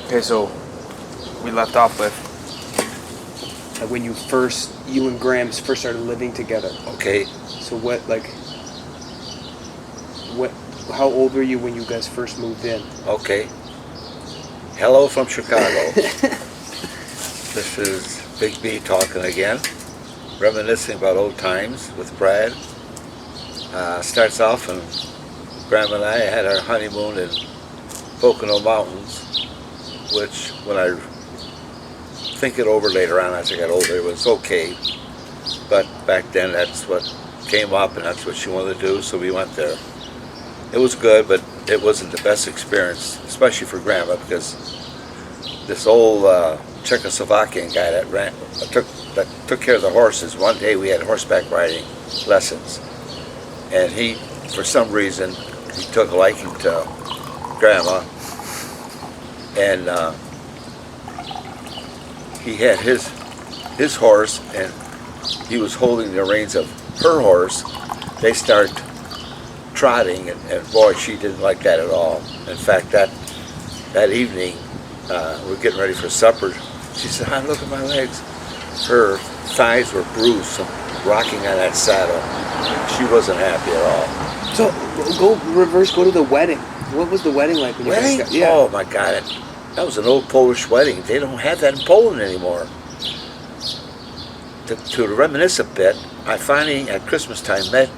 Okay, so we left off with when you and Grams first started living together. Okay. So how old were you when you guys first moved in? Okay. Hello from Chicago. This is Big B talking again, reminiscing about old times with Brad. Starts off, and Grandma and I had our honeymoon in Pocono Mountains, which when I think it over later on as I got older, it was okay. But back then that's what came up and that's what she wanted to do, so we went there. It was good, but it wasn't the best experience, especially for Grandma, because this old Czechoslovakian guy that took care of the horses. One day we had horseback riding lessons, and he, for some reason, he took a liking to Grandma, and he had his horse, and he was holding the reins of her horse. They start trotting, and boy, she didn't like that at all. In fact, that evening, we're getting ready for supper. She said, "Hi, look at my legs." Her thighs were bruised from rocking on that saddle. She wasn't happy at all. So go to the wedding. What was the wedding like when you Wedding? guys got? Yeah. Oh my God, that was an old Polish wedding. They don't have that in Poland anymore. To reminisce a bit, I finally at Christmas time met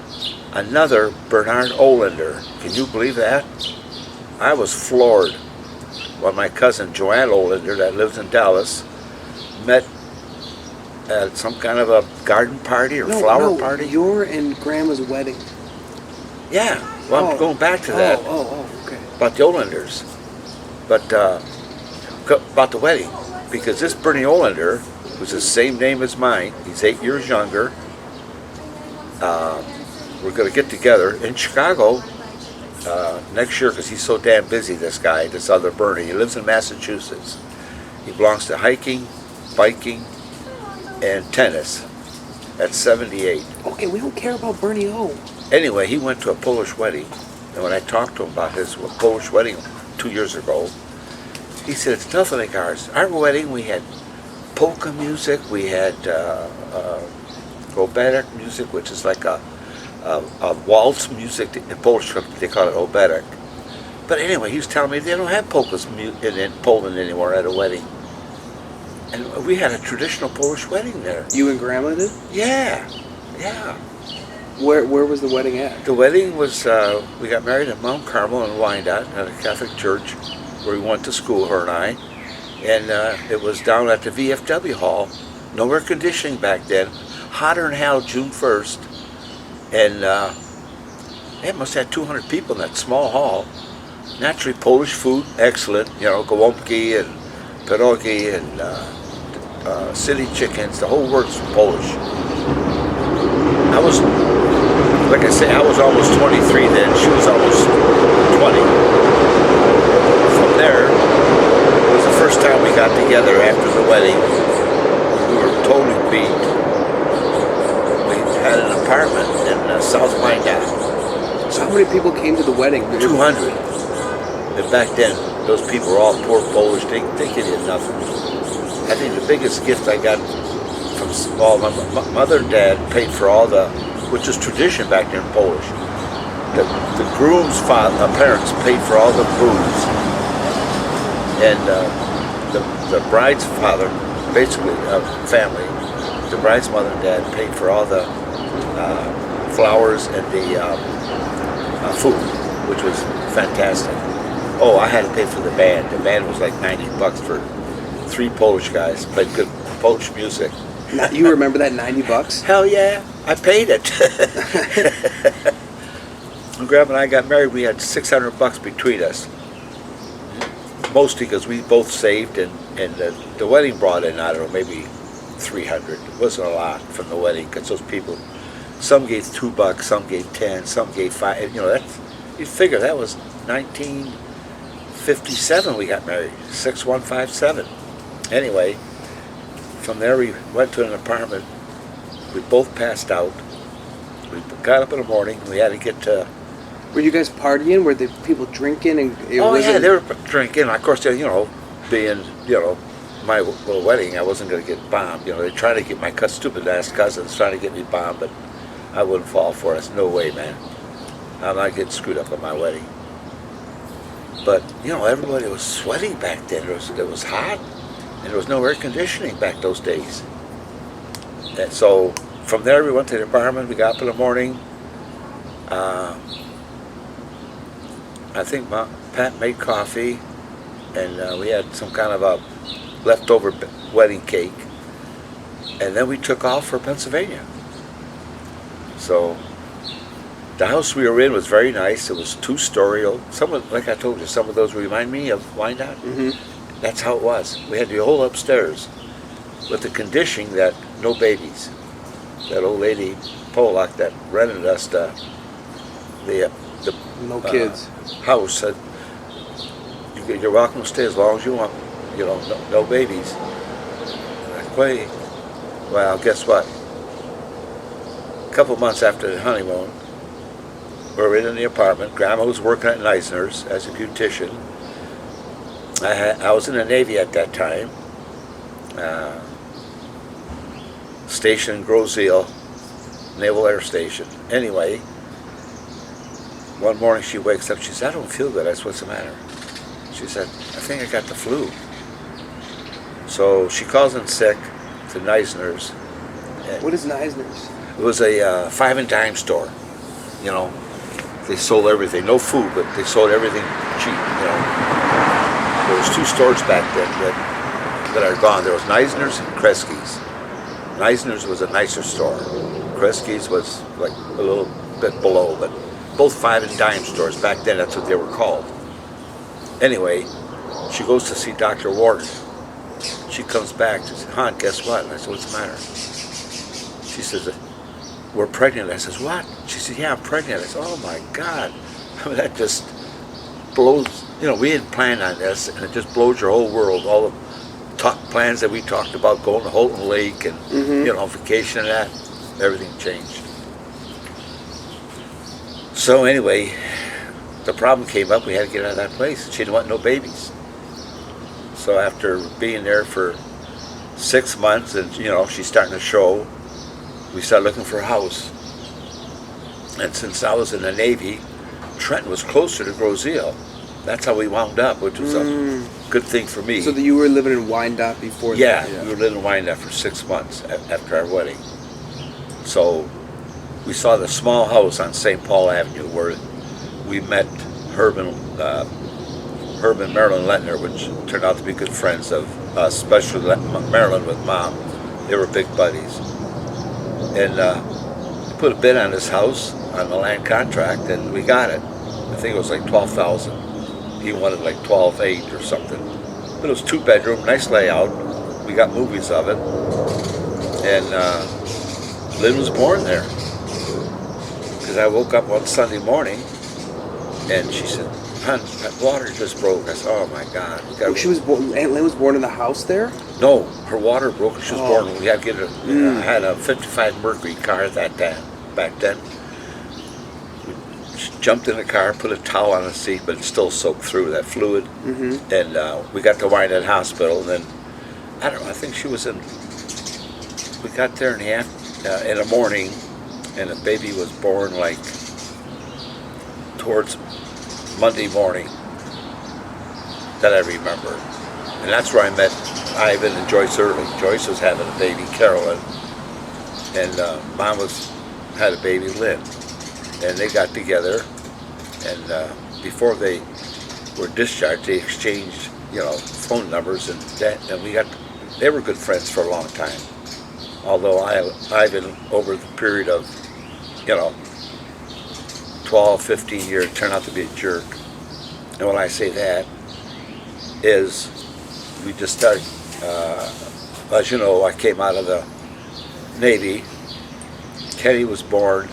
another Bernard Olander. Can you believe that? I was floored when my cousin Joanne Olander, that lives in Dallas, met at some kind of a garden party or flower party. Your and Grandma's wedding. Yeah, well, I'm going back to that. Okay. About the Olanders. But about the wedding, because this Bernie Olander was the same name as mine. He's 8 years younger. We're going to get together in Chicago next year because he's so damn busy, this guy, this other Bernie. He lives in Massachusetts. He belongs to hiking, biking, and tennis at 78. Okay, we don't care about Bernie O. Anyway, he went to a Polish wedding, and when I talked to him about his Polish wedding 2 years ago, he said, "It's nothing like ours. Our wedding, we had polka music, we had oberek music, which is like a waltz music. In Polish, they call it oberek. But anyway, he was telling me they don't have polkas in Poland anymore at a wedding. And we had a traditional Polish wedding there. You and Grandma did? Yeah. Where was the wedding at? The wedding was, we got married at Mount Carmel in Wyandotte at a Catholic church where we went to school, her and I. And it was down at the VFW hall. No air conditioning back then. Hotter than hell, June 1st. And it must have had 200 people in that small hall. Naturally, Polish food, excellent. You know, gołąbki and pierogi and city chickens. The whole works from Polish. I was, like I say, I was almost 23 then. She was almost 20. From there, it was the first time we got together after the wedding. We were totally beat. We had an apartment in South Wyandotte. So how many people came to the wedding? 200. And back then, those people were all poor Polish. They could get nothing. I think the biggest gift I got from my mother and dad paid for all which is tradition back there in Polish. The groom's parents paid for all the booze. And the bride's father, basically family, the bride's mother and dad paid for all the flowers and the food, which was fantastic. Oh, I had to pay for the band. The band was like $90 for 3 Polish guys, played good Polish music. You remember that $90? Hell yeah, I paid it. When Grandma and I got married, we had $600 between us. Mostly because we both saved, and the wedding brought in, I don't know, maybe 300. It wasn't a lot from the wedding because those people, some gave $2, some gave 10, some gave 5. You know, you figure that was 1957 we got married, 6157. Anyway, from there we went to an apartment. We both passed out. We got up in the morning. We had to get to Were you guys partying? Were the people drinking? And they were drinking. Of course, being, my little wedding, I wasn't going to get bombed. They tried to get my stupid ass cousins trying to get me bombed, but I wouldn't fall for it. I said, no way, man. I'm not getting screwed up at my wedding. But, everybody was sweaty back then. It was hot, and there was no air conditioning back those days. And so from there, we went to the apartment. We got up in the morning. I think Pat made coffee, and we had some kind of a leftover wedding cake. And then we took off for Pennsylvania. So the house we were in was very nice. It was two-story. Like I told you, some of those remind me of Wyandotte. Mm-hmm. That's how it was. We had the whole upstairs with the condition that no babies. That old lady Pollock that rented us the No kids. house said, you're welcome to stay as long as you want. No babies. Like, wait. Well, guess what? A couple months after the honeymoon, we were in the apartment. Grandma was working at Neisner's as a beautician. I was in the Navy at that time. Stationed in Grosseal, Naval Air Station. Anyway, one morning she wakes up. She said, I don't feel good. I said, what's the matter? She said, I think I got the flu. So she calls in sick to Neisner's. What is Neisner's? It was a five and dime store. They sold everything. No food, but they sold everything cheap. There was two stores back then that are gone. There was Neisner's and Kresge's. Neisner's was a nicer store. Kresge's was like a little bit below, but both five and dime stores back then. That's what they were called. Anyway, she goes to see Dr. Wharton. She comes back. She says, "Hon, guess what?" And I said, "What's the matter?" She says, "We're pregnant." I says, "What?" She said, "Yeah, I'm pregnant." I said, "Oh my God." I mean, that just blows, we hadn't planned on this, and it just blows your whole world. All the plans that we talked about, going to Houghton Lake and, vacation and that, everything changed. So anyway, the problem came up. We had to get out of that place. She didn't want no babies. So after being there for 6 months, and, she's starting to show, we started looking for a house. And since I was in the Navy, Trenton was closer to Grosseal. That's how we wound up, which was a good thing for me. So that you were living in Wyandotte before that? Yeah, we were living in Wyandotte for 6 months after our wedding. So we saw the small house on St. Paul Avenue where we met Herb and Marilyn Lettner, which turned out to be good friends of us, especially Marilyn with Mom. They were big buddies. And we put a bid on this house on the land contract, and we got it. I think it was like $12,000. He wanted like $12,800 or something. But it was 2-bedroom, nice layout. We got movies of it. And Lynn was born there. Because I woke up one Sunday morning, and she said, "Hon, that water just broke." I said, "Oh my God." She was born. Aunt Lynn was born in the house there. No, her water broke. She was born. We had to get I had a '55 Mercury car at that time. Back then, we jumped in the car, put a towel on the seat, but it still soaked through that fluid. Mm-hmm. And we got to Wyandotte Hospital. And then I don't know. I think she was in. We got there in the morning, and the baby was born like towards Monday morning that I remember. And that's where I met Ivan and Joyce early. Joyce was having a baby, Carolyn, and Mom had a baby, Lynn. And they got together, and before they were discharged, they exchanged, phone numbers, and they were good friends for a long time. Although Ivan, over the period of, 12, 15 years, turned out to be a jerk. And when I say that, is we just started, as you know, I came out of the Navy. Kenny was born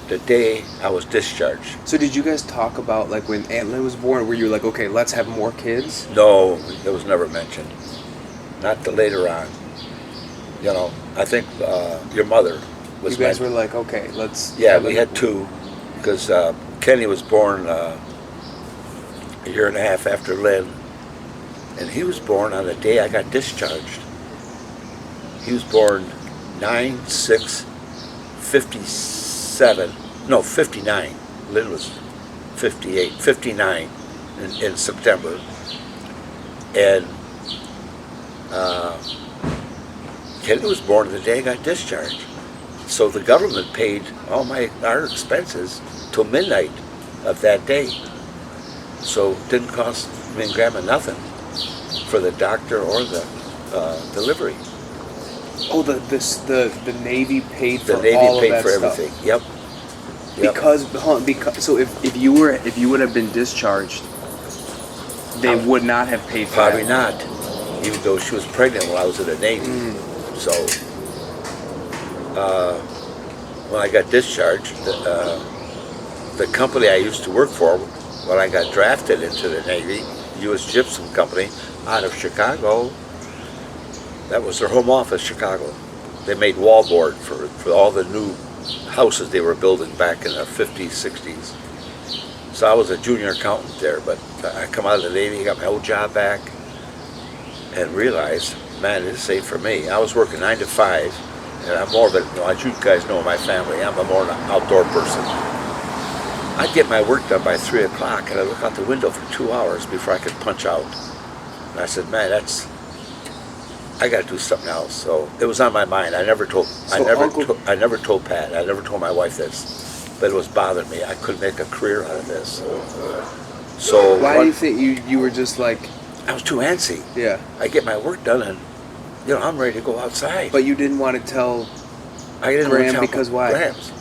the day I was discharged. So did you guys talk about, like, when Aunt Lynn was born, were you like, okay, let's have more kids? No, it was never mentioned. Not till later on. I think your mother was. You guys were like, okay, let's. Yeah, we had two, because Kenny was born a year and a half after Lynn, And he was born on the day I got discharged. He was born 9/6/57. No, 59. Lynn was 58, 59 in September. And Kenny was born the day I got discharged. So the government paid all our expenses till midnight of that day. So it didn't cost me and Grandma nothing for the doctor or the delivery. Oh, the Navy paid for The Navy all paid of that for stuff. everything. Yep. Because so if you would have been discharged, they would not have paid for Probably that. not, even though she was pregnant when I was in the Navy. So when I got discharged, the company I used to work for, when I got drafted into the Navy, U.S. Gypsum Company out of Chicago, that was their home office, Chicago. They made wallboard for all the new houses they were building back in the 50s, 60s. So I was a junior accountant there, but I come out of the Navy, got my old job back, and realized, man, this ain't for me. I was working 9 to 5, and I'm more of a, as you guys know, my family, I'm a more an outdoor person. I'd get my work done by 3 o'clock, and I'd look out the window for 2 hours before I could punch out. And I said, man, I got to do something else. So it was on my mind. I never told Pat. I never told my wife this, but it was bothering me. I couldn't make a career out of this. So Why do you think you were just like? I was too antsy. Yeah. I get my work done, and I'm ready to go outside. But you didn't want to tell I didn't Graham want to tell because why? Graham's.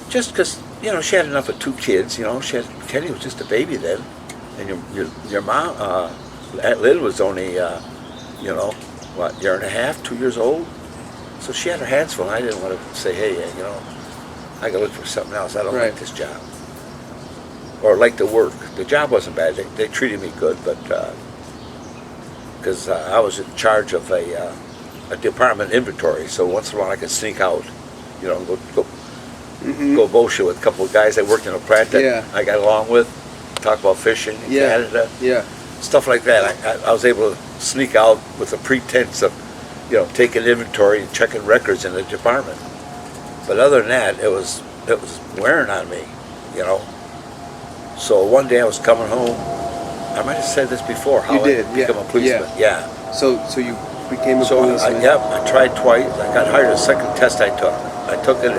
Just because she had enough of 2 kids. Kenny was just a baby then, and your mom, Lynn was only what, year and a half, 2 years old. So she had her hands full. I didn't want to say, hey, I got to look for something else. I don't like this job. Or like the work. The job wasn't bad. They treated me good, but because I was in charge of a department inventory, so once in a while I could sneak out, go bullshit with a couple of guys that worked in a plant that I got along with, talk about fishing in Canada. Yeah. Stuff like that. I was able to sneak out with the pretense of, taking inventory and checking records in the department. But other than that, it was wearing on me, So one day I was coming home. I might have said this before. How I became a policeman. Yeah. So you became a policeman. I tried twice. I got hired a second test I took. I took it in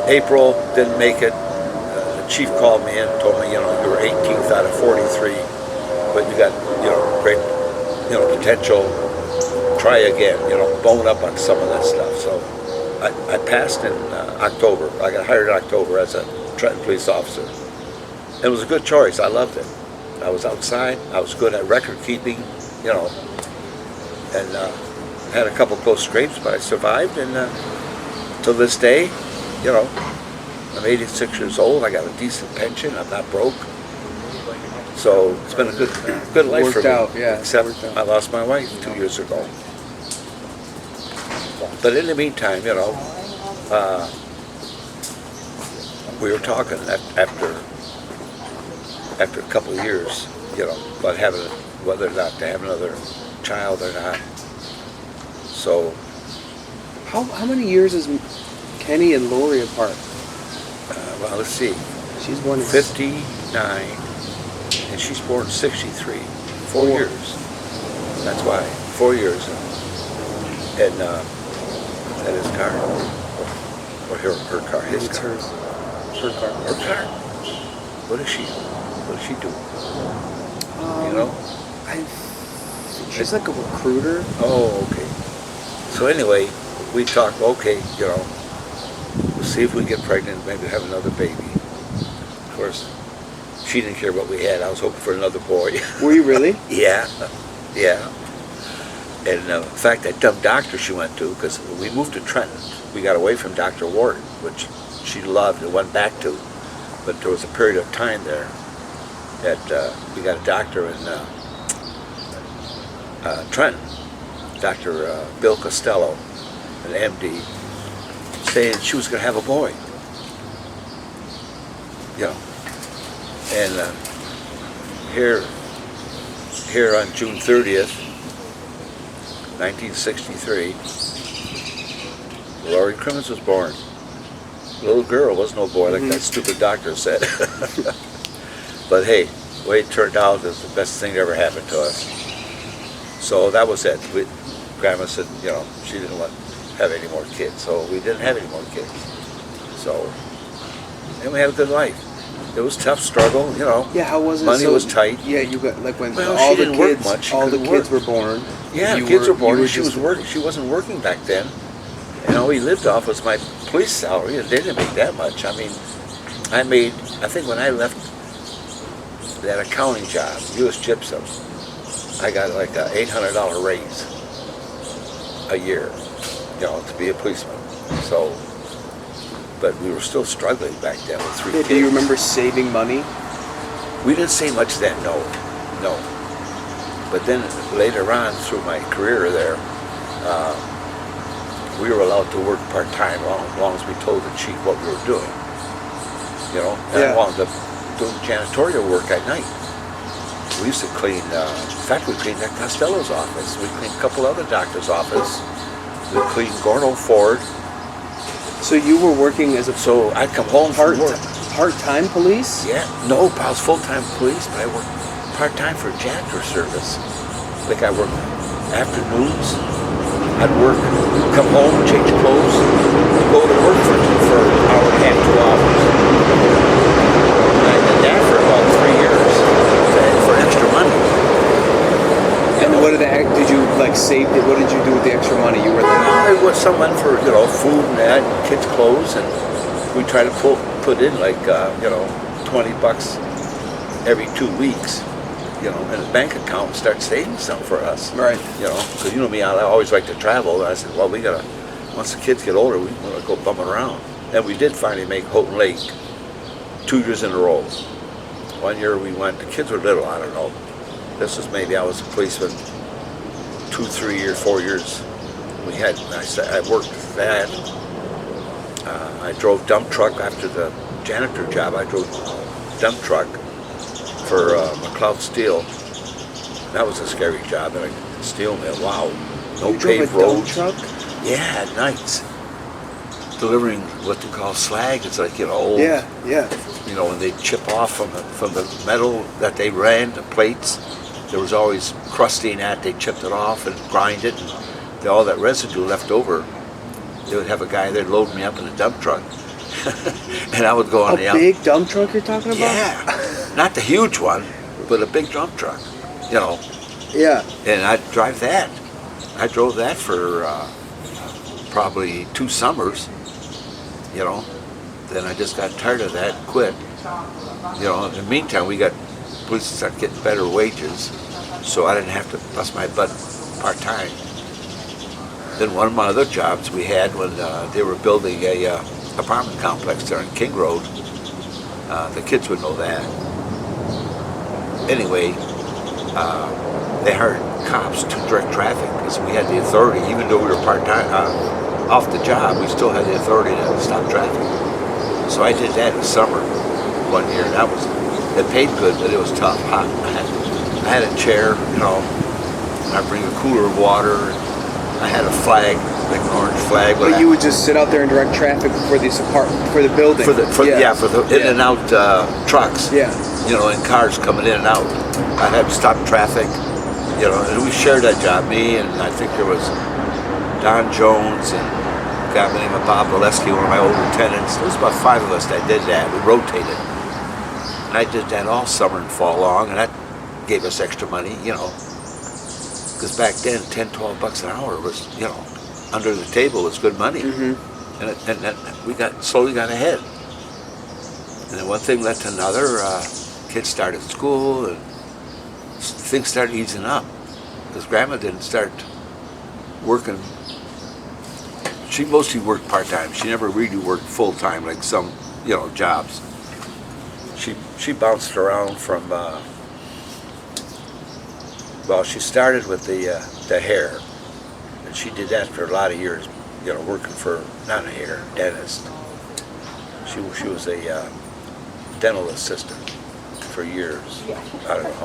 April. Didn't make it. The chief called me in, told me, you were 18th out of 43, but you got, great, potential. Try again, bone up on some of that stuff. So I passed in October. I got hired in October as a Trenton police officer. It was a good choice. I loved it. I was outside. I was good at record keeping, and had a couple close scrapes, but I survived. And to this day, I'm 86 years old. I got a decent pension. I'm not broke. So it's been a good life for me. Worked out, yeah. Except I lost my wife 2 years ago. But in the meantime, we were talking after a couple of years, about whether or not to have another child or not. So how many years is Kenny and Lori apart? Well, let's see. She's born in 59, and she's born in 63. 4 years. That's why. 4 years. And that his car, or her car, his It's car. hers. Her car. Her car. What does she do? She's like a recruiter. Oh, okay. So anyway, we talked. Okay, we'll see if we get pregnant, maybe have another baby. Of course, she didn't care what we had. I was hoping for another boy. Were you really? Yeah. And in fact, that dumb doctor she went to, because we moved to Trenton, we got away from Dr. Ward, which she loved and went back to. But there was a period of time there that we got a doctor in Trenton, Dr. Bill Costello, an MD, saying she was going to have a boy. And here here on June 30th, 1963, Laurie Crimmins was born. Little girl, was no boy like that stupid doctor said. But hey, the way it turned out is the best thing that ever happened to us. So that was it. Grandma said, she didn't want to have any more kids, so we didn't have any more kids. So, and we had a good life. It was tough struggle, Yeah, how was it? Money was tight. Yeah, you got like when Well, all she the didn't work kids, much. She all the couldn't kids work. were born. Yeah, you the kids were born, you and she just- was working. She wasn't working back then. And all we lived off was my police salary, and they didn't make that much. I mean, I think when I left that accounting job, U.S. Gypsum, I got like a $800 raise a year, to be a policeman. So, but we were still struggling back then with 3 kids. Do you remember saving money? We didn't say much then, no. But then later on through my career there, we were allowed to work part-time as long as we told the chief what we were doing. And I wound up doing janitorial work at night. We used to clean, in fact we cleaned that Costello's office. We cleaned a couple other doctors' office. We cleaned Gorno Ford. So you were working as a So I'd come home from work. part-time police? Yeah, no, I was full-time police, but I worked part-time for janitor service. Like I worked afternoons. I'd work, come home, change clothes, go to work for an hour and a half, 2 hours. And I did that for about 3 years for extra money. And what did you like save? What did you do with the extra money? You were like, I was someone for food and that, and kids' clothes, and we try to put in like $20 every 2 weeks. In a bank account and start saving some for us. right. Because me, I always like to travel. And I said, well, once the kids get older, we want to go bumming around. And we did finally make Houghton Lake 2 years in a row. 1 year we went, the kids were little, I don't know. This was maybe I was a policeman 2, 3 years, 4 years. I worked that. I drove dump truck after the janitor job. I drove dump truck for McLeod Steel. That was a scary job in a steel mill. Wow. No You drove paved a dump roads. truck? Yeah, at nights. Delivering what they call slag. It's like, old. Yeah. When they chip off from the metal that they ran, the plates, there was always crusty in that. They chipped it off and grind it, and all that residue left over, they would have a guy there load me up in a dump truck. And I would go on A big dump truck you're talking about? Yeah. Not the huge one, but a big dump truck, Yeah. And I'd drive that. I drove that for probably 2 summers, Then I just got tired of that and quit. In the meantime, police started getting better wages, so I didn't have to bust my butt part-time. Then one of my other jobs we had when they were building a apartment complex there on King Road, the kids would know that. Anyway, they hired cops to direct traffic because we had the authority, even though we were part-time, off the job, we still had the authority to stop traffic. So I did that in the summer 1 year. It paid good, but it was tough. I had a chair, I'd bring a cooler of water. I had a flag, like an orange flag. But you would just sit out there and direct traffic for the building. For the in and out trucks. Yeah. And cars coming in and out. I'd have to stop traffic, and we shared that job, me and I think there was Don Jones and a guy by the name of Bob Valesky, one of my old lieutenants. There was about 5 of us that did that. We rotated. And I did that all summer and fall long, and that gave us extra money, because back then, $10-12 an hour was, under the table was good money. And we slowly got ahead. And then one thing led to another. Kids started school, and things started easing up. Because Grandma didn't start working. She mostly worked part-time. She never really worked full-time like some, jobs. She bounced around from, she started with the hair. And she did that for a lot of years, working for, not a hair, dentist. She was a dental assistant for years. I don't know how